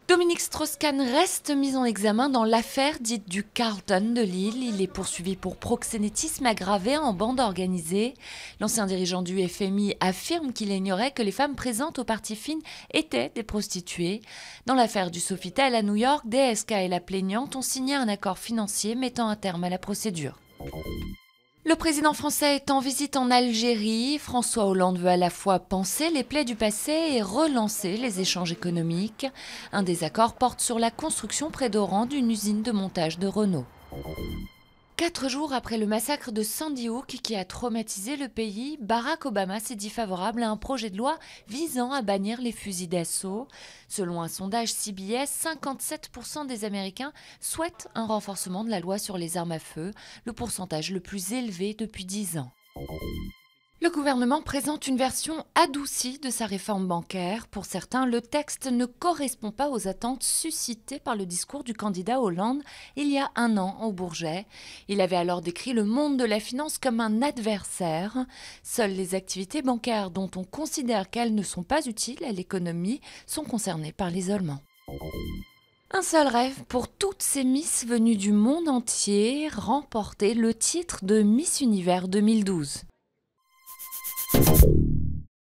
Dominique Strauss-Kahn reste mis en examen dans l'affaire dite du Carlton de Lille. Il est poursuivi pour proxénétisme aggravé en bande organisée. L'ancien dirigeant du FMI affirme qu'il ignorait que les femmes présentes au party fin étaient des prostituées. Dans l'affaire du Sofitel à New York, DSK et la plaignante ont signé un accord financier mettant un terme à la procédure. Le président français est en visite en Algérie. François Hollande veut à la fois panser les plaies du passé et relancer les échanges économiques. Un désaccord porte sur la construction près d'Oran d'une usine de montage de Renault. 4 jours après le massacre de Sandy Hook qui a traumatisé le pays, Barack Obama s'est dit favorable à un projet de loi visant à bannir les fusils d'assaut. Selon un sondage CBS, 57% des Américains souhaitent un renforcement de la loi sur les armes à feu, le pourcentage le plus élevé depuis 10 ans. Le gouvernement présente une version adoucie de sa réforme bancaire. Pour certains, le texte ne correspond pas aux attentes suscitées par le discours du candidat Hollande il y a 1 an au Bourget. Il avait alors décrit le monde de la finance comme un adversaire. Seules les activités bancaires dont on considère qu'elles ne sont pas utiles à l'économie sont concernées par l'isolement. Un seul rêve pour toutes ces Miss venues du monde entier, remporter le titre de Miss Univers 2012.